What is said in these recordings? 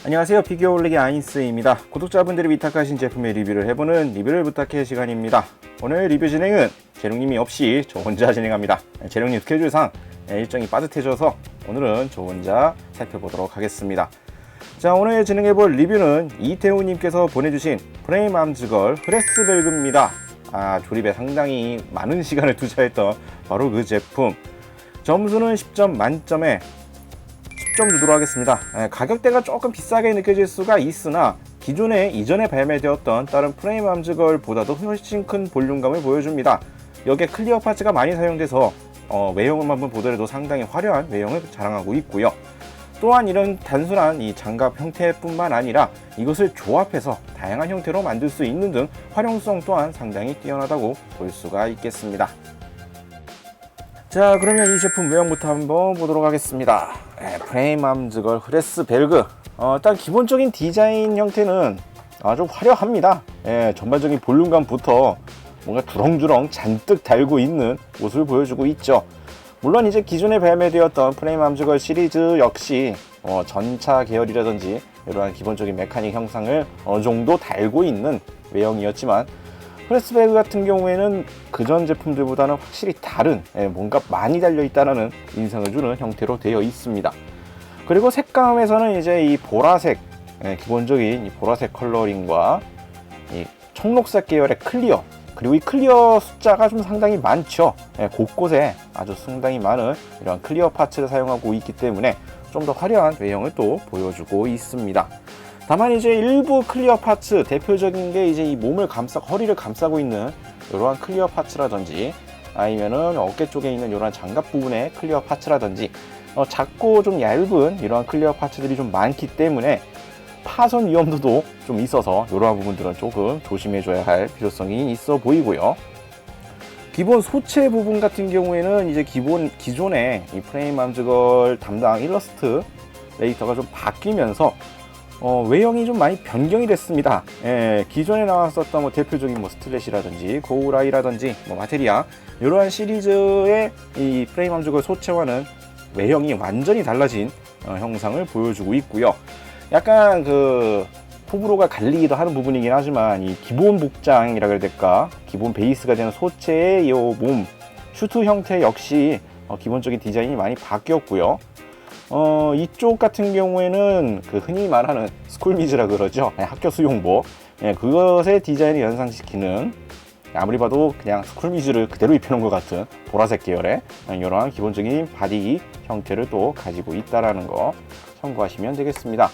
안녕하세요, 피규어 올리기 아인스입니다. 구독자분들이 위탁하신 제품의 리뷰를 해보는 리뷰를 부탁해 시간입니다. 오늘 리뷰 진행은 재룡님이 없이 저 혼자 진행합니다. 재룡님 스케줄상 일정이 빠듯해져서 오늘은 저 혼자 살펴보도록 하겠습니다. 자, 오늘 진행해볼 리뷰는 이태우님께서 보내주신 프레임암즈걸 흐레스벨그입니다. 조립에 상당히 많은 시간을 투자했던 바로 그 제품. 점수는 10점 만점에 10점 주도록 하겠습니다. 가격대가 조금 비싸게 느껴질 수가 있으나 이전에 발매되었던 다른 프레임암즈걸보다도 훨씬 큰 볼륨감을 보여줍니다. 여기에 클리어 파츠가 많이 사용돼서 외형만 보더라도 상당히 화려한 외형을 자랑하고 있고요. 또한 이런 단순한 이 장갑 형태뿐만 아니라 이것을 조합해서 다양한 형태로 만들 수 있는 등 활용성 또한 상당히 뛰어나다고 볼 수가 있겠습니다. 자, 그러면 이 제품 외형부터 한번 보도록 하겠습니다. 프레임암즈걸 흐레스벨그. 일단 기본적인 디자인 형태는 아주 화려합니다. 전반적인 볼륨감부터 뭔가 두렁두렁 잔뜩 달고 있는 모습을 보여주고 있죠. 물론 이제 기존에 발매되었던 프레임암즈걸 시리즈 역시 전차 계열이라든지 이러한 기본적인 메카닉 형상을 어느 정도 달고 있는 외형이었지만 흐레스벨그 같은 경우에는 그전 제품들보다는 확실히 다른 뭔가 많이 달려있다는 인상을 주는 형태로 되어 있습니다. 그리고 색감에서는 이제 이 보라색, 기본적인 이 보라색 컬러링과 이 청록색 계열의 클리어, 그리고 이 클리어 숫자가 좀 상당히 많죠. 곳곳에 아주 상당히 많은 이런 클리어 파츠를 사용하고 있기 때문에 좀 더 화려한 외형을 또 보여주고 있습니다. 다만 이제 일부 클리어 파츠, 대표적인 게 이제 이 몸을 허리를 감싸고 있는 이러한 클리어 파츠라든지 아니면은 어깨 쪽에 있는 이러한 장갑 부분의 클리어 파츠라든지 작고 좀 얇은 이러한 클리어 파츠들이 좀 많기 때문에 파손 위험도도 좀 있어서 이러한 부분들은 조금 조심해줘야 할 필요성이 있어 보이고요. 기본 소체 부분 같은 경우에는 이제 기존의 이 프레임암즈걸 담당 일러스트 레이터가 좀 바뀌면서 외형이 좀 많이 변경이 됐습니다. 기존에 나왔었던 대표적인 스틀렛이라든지 고우라이라든지 마테리아 이러한 시리즈의 이 프레임암즈걸 소체와는 외형이 완전히 달라진 형상을 보여주고 있고요. 약간 호불호가 갈리기도 하는 부분이긴 하지만 이 기본 복장이라 그래야 될까, 기본 베이스가 되는 소체의 이 몸 슈트 형태 역시 기본적인 디자인이 많이 바뀌었고요. 이쪽 같은 경우에는 흔히 말하는 스쿨미즈라 그러죠. 학교 수용복. 그것의 디자인을 연상시키는, 아무리 봐도 그냥 스쿨미즈를 그대로 입혀놓은 것 같은 보라색 계열의 이러한 기본적인 바디 형태를 또 가지고 있다는 거 참고하시면 되겠습니다.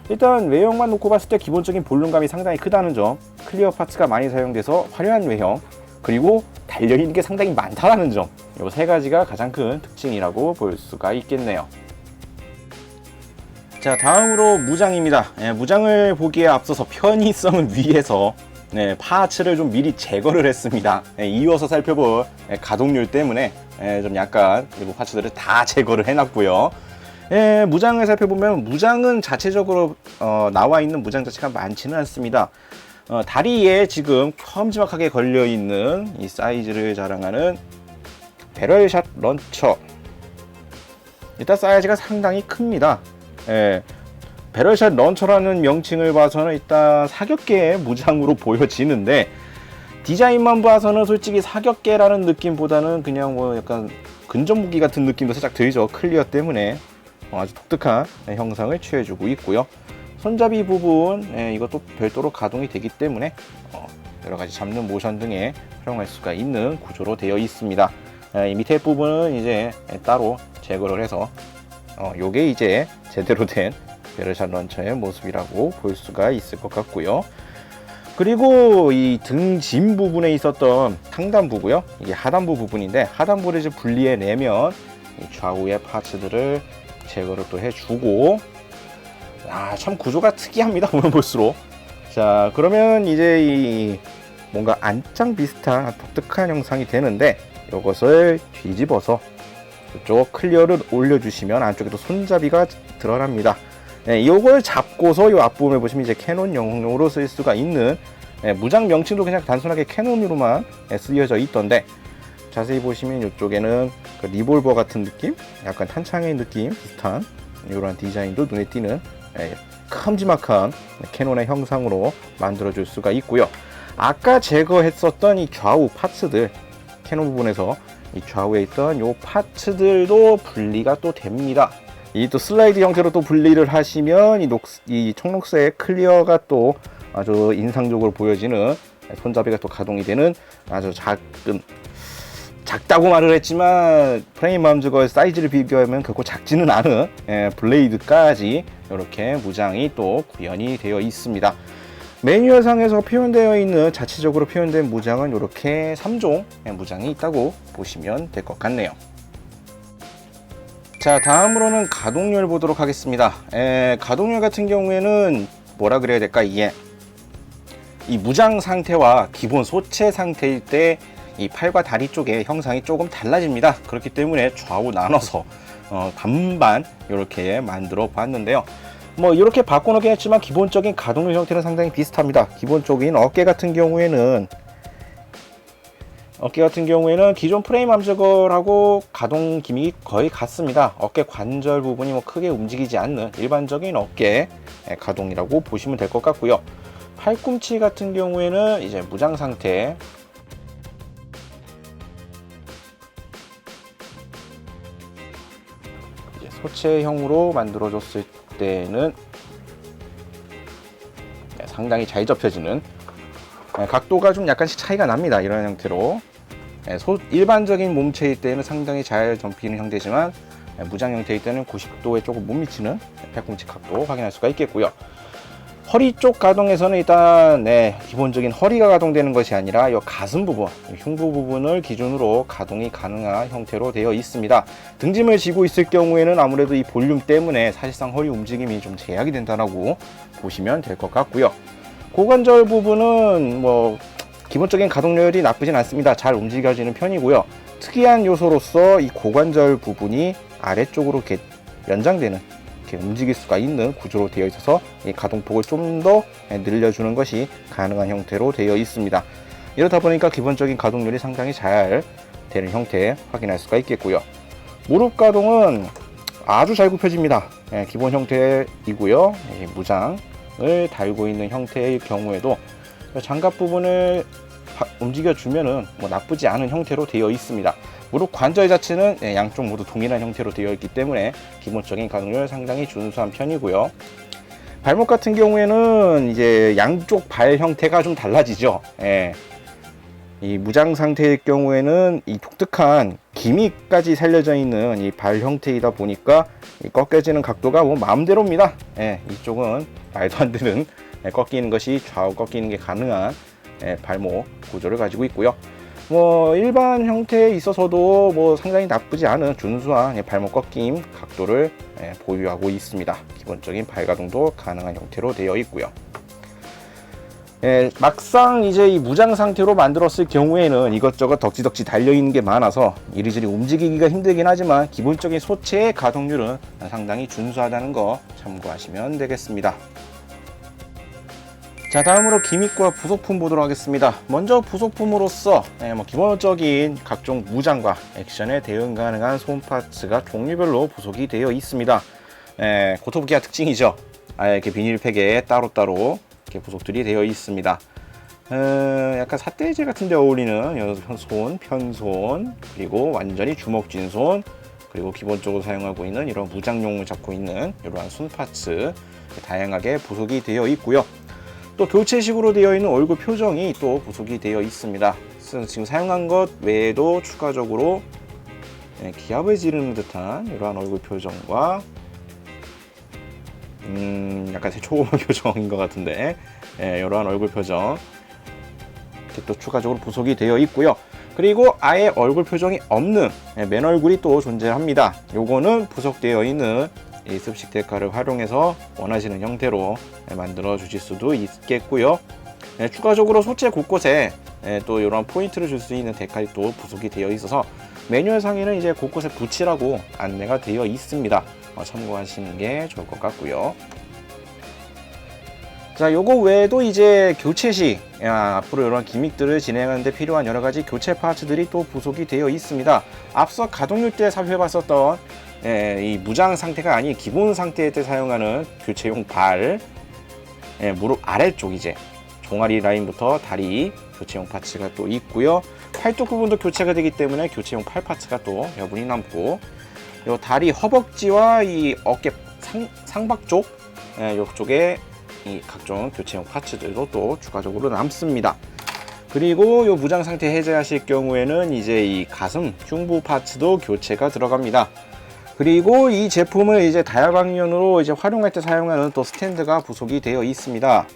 일단 외형만 놓고 봤을 때 기본적인 볼륨감이 상당히 크다는 점, 클리어 파츠가 많이 사용돼서 화려한 외형, 그리고 달려있는 게 상당히 많다는 점, 이 세 가지가 가장 큰 특징이라고 볼 수가 있겠네요. 자, 다음으로 무장입니다. 무장을 보기에 앞서서 편의성을 위해서 파츠를 좀 미리 제거를 했습니다. 이어서 살펴볼 가동률 때문에 좀 약간 일부 파츠들을 다 제거를 해놨고요. 무장을 살펴보면 무장은 자체적으로 나와 있는 무장 자체가 많지는 않습니다. 다리에 지금 큼지막하게 걸려있는 이 사이즈를 자랑하는 배럴샷 런처, 일단 사이즈가 상당히 큽니다. 배럴샷 런처라는 명칭을 봐서는 일단 사격계의 무장으로 보여지는데, 디자인만 봐서는 솔직히 사격계라는 느낌보다는 그냥 약간 근접무기 같은 느낌도 살짝 들죠. 클리어 때문에 아주 독특한 형상을 취해주고 있고요. 손잡이 부분 이것도 별도로 가동이 되기 때문에 여러가지 잡는 모션 등에 활용할 수가 있는 구조로 되어 있습니다. 이 밑에 부분은 이제 따로 제거를 해서 요게 이제 제대로 된 배럴샷 런처의 모습이라고 볼 수가 있을 것 같고요. 그리고 이 등짐 부분에 있었던 상단부고요. 이게 하단부 부분인데, 하단부를 이제 분리해내면 이 좌우의 파츠들을 제거를 또 해주고, 참 구조가 특이합니다. 보면 볼수록. 자, 그러면 이제 이 뭔가 안장 비슷한 독특한 형상이 되는데, 이것을 뒤집어서 이쪽 클리어를 올려주시면 안쪽에도 손잡이가 드러납니다. 이걸 잡고서 이 앞부분에 보시면 이제 캐논용으로 쓸 수가 있는, 무장 명칭도 그냥 단순하게 캐논으로만 쓰여져 있던데, 자세히 보시면 이쪽에는 리볼버 같은 느낌, 약간 탄창의 느낌 비슷한 이런 디자인도 눈에 띄는 큼지막한 캐논의 형상으로 만들어줄 수가 있고요. 아까 제거했었던 이 좌우 파츠들, 캐논 부분에서 이 좌우에 있던 요 파츠들도 분리가 또 됩니다. 이 또 슬라이드 형태로 또 분리를 하시면 이 청록색 클리어가 또 아주 인상적으로 보여지는, 손잡이가 또 가동이 되는 아주 작다고 말을 했지만 프레임 맘즈거의 사이즈를 비교하면 결코 작지는 않은 블레이드까지 이렇게 무장이 또 구현이 되어 있습니다. 매뉴얼상에서 표현되어 있는, 자체적으로 표현된 무장은 이렇게 3종 무장이 있다고 보시면 될 것 같네요. 자, 다음으로는 가동률 보도록 하겠습니다. 가동률 같은 경우에는 뭐라 그래야 될까, 이게 이 무장 상태와 기본 소체 상태일 때 이 팔과 다리 쪽의 형상이 조금 달라집니다. 그렇기 때문에 좌우 나눠서 반반 이렇게 만들어 봤는데요. 뭐 이렇게 바꿔놓긴 했지만 기본적인 가동률 형태는 상당히 비슷합니다. 기본적인 어깨 같은 경우에는 기존 프레임 암저걸하고 가동 기믹이 거의 같습니다. 어깨 관절 부분이 뭐 크게 움직이지 않는 일반적인 어깨 가동이라고 보시면 될 것 같고요. 팔꿈치 같은 경우에는 이제 무장 상태, 이제 소체형으로 만들어줬을 때는 상당히 잘 접혀지는, 각도가 좀 약간씩 차이가 납니다. 이런 형태로 일반적인 몸체일 때는 상당히 잘 접히는 형태지만 무장 형태일 때는 90도에 조금 못 미치는 팔꿈치 각도 확인할 수가 있겠고요. 허리 쪽 가동에서는 일단 기본적인 허리가 가동되는 것이 아니라 이 가슴 부분, 흉부 부분을 기준으로 가동이 가능한 형태로 되어 있습니다. 등짐을 지고 있을 경우에는 아무래도 이 볼륨 때문에 사실상 허리 움직임이 좀 제약이 된다라고 보시면 될 것 같고요. 고관절 부분은 뭐 기본적인 가동률이 나쁘진 않습니다. 잘 움직여지는 편이고요. 특이한 요소로서 이 고관절 부분이 아래쪽으로 이렇게 연장되는, 이렇게 움직일 수가 있는 구조로 되어 있어서 이 가동폭을 좀 더 늘려주는 것이 가능한 형태로 되어 있습니다. 이러다 보니까 기본적인 가동률이 상당히 잘 되는 형태 확인할 수가 있겠고요. 무릎 가동은 아주 잘 굽혀집니다. 기본 형태이고요. 무장을 달고 있는 형태의 경우에도 장갑 부분을 움직여주면은 뭐 나쁘지 않은 형태로 되어 있습니다. 무릎 관절 자체는 양쪽 모두 동일한 형태로 되어 있기 때문에 기본적인 가동률 상당히 준수한 편이고요. 발목 같은 경우에는 이제 양쪽 발 형태가 좀 달라지죠. 이 무장 상태일 경우에는 이 독특한 기믹까지 살려져 있는 이 발 형태이다 보니까 이 꺾여지는 각도가 뭐 마음대로입니다. 이쪽은 말도 안 되는 꺾이는 것이 좌우 꺾이는 게 가능한 발목 구조를 가지고 있고요. 뭐 일반 형태에 있어서도 뭐 상당히 나쁘지 않은 준수한 발목 꺾임 각도를 보유하고 있습니다. 기본적인 발 가동도 가능한 형태로 되어 있고요. 막상 이제 이 무장 상태로 만들었을 경우에는 이것저것 덕지덕지 달려있는 게 많아서 이리저리 움직이기가 힘들긴 하지만 기본적인 소체의 가동률은 상당히 준수하다는 거 참고하시면 되겠습니다. 자, 다음으로 기믹과 부속품 보도록 하겠습니다. 먼저 부속품으로서 기본적인 각종 무장과 액션에 대응 가능한 손 파츠가 종류별로 부속이 되어 있습니다. 고토부키아 특징이죠. 이렇게 비닐팩에 따로따로 이렇게 부속들이 되어 있습니다. 약간 삿대질 같은 데 어울리는 편손, 그리고 완전히 주먹 쥔 손, 그리고 기본적으로 사용하고 있는 이런 무장용을 잡고 있는 이러한 손 파츠 다양하게 부속이 되어 있고요. 또 교체식으로 되어 있는 얼굴 표정이 또 부속이 되어 있습니다. 지금 사용한 것 외에도 추가적으로 기합을 지르는 듯한 이러한 얼굴 표정과 약간 초보만 표정인 것 같은데 이러한 얼굴 표정 이렇게 또 추가적으로 부속이 되어 있고요. 그리고 아예 얼굴 표정이 없는 맨 얼굴이 또 존재합니다. 요거는 부속되어 있는 이 습식 데카를 활용해서 원하시는 형태로 만들어 주실 수도 있겠고요. 추가적으로 소체 곳곳에 또 이런 포인트를 줄 수 있는 데칼이 또 부속이 되어 있어서 매뉴얼상에는 이제 곳곳에 붙이라고 안내가 되어 있습니다. 참고하시는 게 좋을 것 같고요. 자, 요거 외에도 이제 교체식, 앞으로 이런 기믹들을 진행하는 데 필요한 여러 가지 교체 파츠들이 또 부속이 되어 있습니다. 앞서 가동률 때 살펴봤었던 이 무장 상태가 아닌 기본 상태 때 사용하는 교체용 발, 무릎 아래쪽 이제 종아리 라인부터 다리 교체용 파츠가 또 있고요. 팔뚝 부분도 교체가 되기 때문에 교체용 팔 파츠가 또 여분이 남고, 요 다리 허벅지와 이 어깨 상박 쪽, 요쪽에 이 각종 교체용 파츠들도 또 추가적으로 남습니다. 그리고 요 무장 상태 해제하실 경우에는 이제 이 가슴 흉부 파츠도 교체가 들어갑니다. 그리고 이 제품을 이제 다야광면으로 이제 활용할 때 사용하는 또 스탠드가 부속이 되어 있습니다.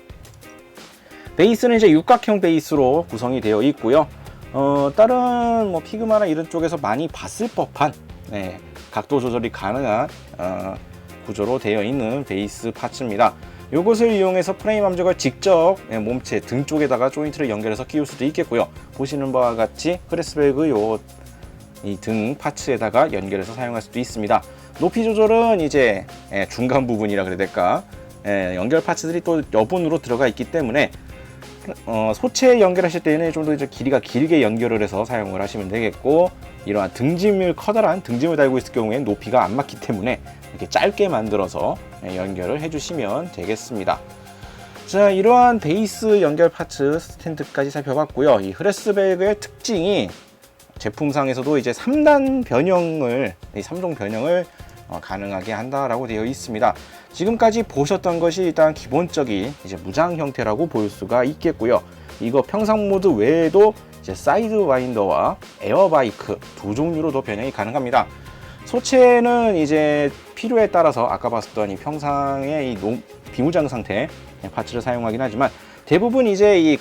베이스는 이제 육각형 베이스로 구성이 되어 있고요. 다른 뭐 피그마나 이런 쪽에서 많이 봤을 법한 각도 조절이 가능한 구조로 되어 있는 베이스 파츠입니다. 이것을 이용해서 프레임 암적을 직접 몸체 등 쪽에다가 조인트를 연결해서 끼울 수도 있겠고요. 보시는 바와 같이 흐레스벨그 이 등 파츠에다가 연결해서 사용할 수도 있습니다. 높이 조절은 이제 중간 부분이라 그래야 될까, 연결 파츠들이 또 여분으로 들어가 있기 때문에 소체 연결하실 때는 좀 더 이제 길이가 길게 연결을 해서 사용을 하시면 되겠고, 이러한 등짐을 커다란 등짐을 달고 있을 경우에는 높이가 안 맞기 때문에 이렇게 짧게 만들어서 연결을 해주시면 되겠습니다. 자, 이러한 베이스 연결 파츠 스탠드까지 살펴봤고요. 이 흐레스벨그의 특징이 제품상에서도 이제 3단 변형을, 3종 변형을 가능하게 한다라고 되어 있습니다. 지금까지 보셨던 것이 일단 기본적인 이제 무장 형태라고 볼 수가 있겠고요. 이거 평상 모드 외에도 이제 사이드 와인더와 에어바이크 두 종류로도 변형이 가능합니다. 소체는 이제 필요에 따라서 아까 봤었던 이 평상의 이 비무장 상태 파츠를 사용하긴 하지만, 대부분 이제 이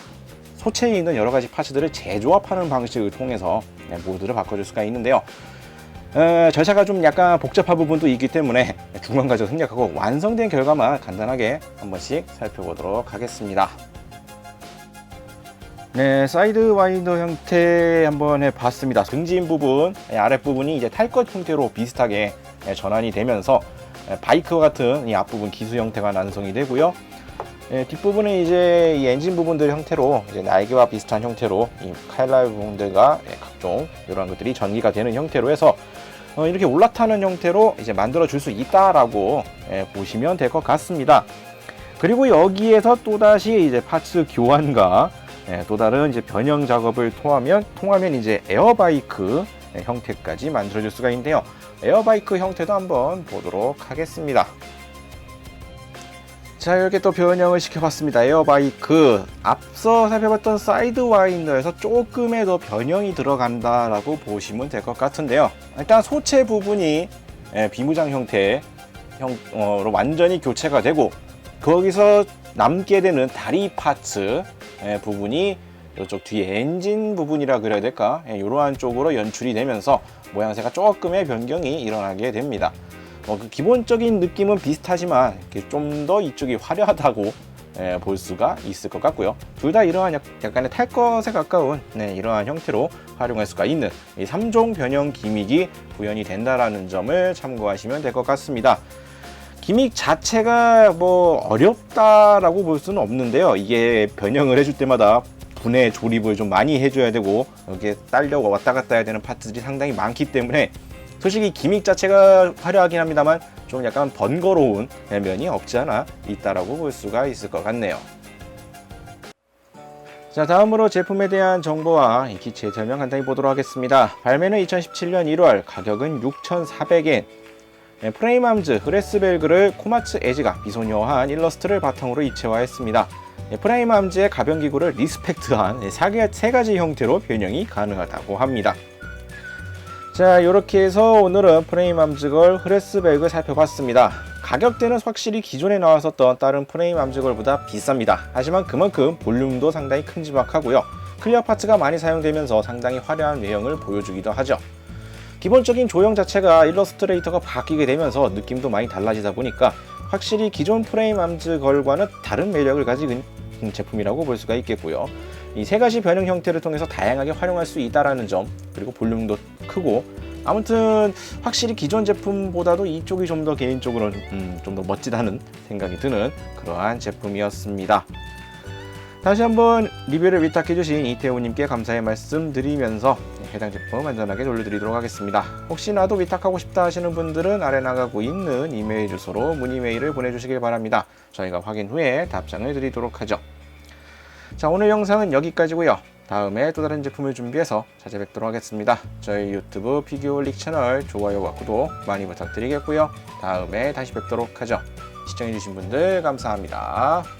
소체에 있는 여러 가지 파츠들을 재조합하는 방식을 통해서 모드를 바꿔줄 수가 있는데요. 절차가 좀 약간 복잡한 부분도 있기 때문에 중간 과정 생략하고 완성된 결과만 간단하게 한 번씩 살펴보도록 하겠습니다. 네, 사이드 와인더 형태 한번 해봤습니다. 등짐 부분, 아랫부분이 이제 탈 것 형태로 비슷하게 전환이 되면서 바이크와 같은 이 앞부분 기수 형태가 완성이 되고요. 뒷부분은 이제 이 엔진 부분들 형태로 이제 날개와 비슷한 형태로 이 칼날 부분들과 각종 이런 것들이 전기가 되는 형태로 해서 이렇게 올라타는 형태로 이제 만들어 줄 수 있다라고 보시면 될 것 같습니다. 그리고 여기에서 또다시 이제 파츠 교환과 또 다른 이제 변형 작업을 통하면 이제 에어바이크 형태까지 만들어 줄 수가 있는데요. 에어바이크 형태도 한번 보도록 하겠습니다. 자, 이렇게 또 변형을 시켜봤습니다. 에어바이크, 앞서 살펴봤던 사이드 와인더에서 조금의 더 변형이 들어간다라고 보시면 될 것 같은데요. 일단 소체 부분이 비무장 형태로 완전히 교체가 되고, 거기서 남게 되는 다리 파츠 부분이 이쪽 뒤에 엔진 부분이라 그래야 될까, 이러한 쪽으로 연출이 되면서 모양새가 조금의 변경이 일어나게 됩니다. 그 기본적인 느낌은 비슷하지만 좀 더 이쪽이 화려하다고 볼 수가 있을 것 같고요. 둘 다 이러한 약간의 탈 것에 가까운 이러한 형태로 활용할 수가 있는 이 3종 변형 기믹이 구현이 된다라는 점을 참고하시면 될 것 같습니다. 기믹 자체가 뭐 어렵다라고 볼 수는 없는데요. 이게 변형을 해줄 때마다 분해 조립을 좀 많이 해줘야 되고, 여기에 딸려 왔다 갔다 해야 되는 파트들이 상당히 많기 때문에 솔직히 기믹 자체가 화려하긴 합니다만 좀 약간 번거로운 면이 없지 않아 있다라고 볼 수가 있을 것 같네요. 자, 다음으로 제품에 대한 정보와 기체 설명 간단히 보도록 하겠습니다. 발매는 2017년 1월, 가격은 6,400엔. 프레임 암즈 흐레스벨그를 코마츠 에지가 비소녀화한 일러스트를 바탕으로 입체화했습니다. 프레임 암즈의 가변 기구를 리스펙트한 세 가지 형태로 변형이 가능하다고 합니다. 자, 이렇게 해서 오늘은 프레임 암즈걸 흐레스벨그 살펴봤습니다. 가격대는 확실히 기존에 나왔었던 다른 프레임 암즈걸보다 비쌉니다. 하지만 그만큼 볼륨도 상당히 큼지막하고요. 클리어 파츠가 많이 사용되면서 상당히 화려한 외형을 보여주기도 하죠. 기본적인 조형 자체가 일러스트레이터가 바뀌게 되면서 느낌도 많이 달라지다 보니까 확실히 기존 프레임 암즈걸과는 다른 매력을 가진 제품이라고 볼 수가 있겠고요. 이 세 가지 변형 형태를 통해서 다양하게 활용할 수 있다는 점, 그리고 볼륨도 크고, 아무튼 확실히 기존 제품보다도 이쪽이 좀 더 개인적으로는 좀 더 멋지다는 생각이 드는 그러한 제품이었습니다. 다시 한번 리뷰를 위탁해주신 이태우님께 감사의 말씀 드리면서 해당 제품 안전하게 돌려드리도록 하겠습니다. 혹시나도 위탁하고 싶다 하시는 분들은 아래 나가고 있는 이메일 주소로 문의 메일을 보내주시길 바랍니다. 저희가 확인 후에 답장을 드리도록 하죠. 자, 오늘 영상은 여기까지고요. 다음에 또 다른 제품을 준비해서 찾아뵙도록 하겠습니다. 저희 유튜브 피규어홀릭 채널 좋아요와 구독 많이 부탁드리겠고요. 다음에 다시 뵙도록 하죠. 시청해주신 분들 감사합니다.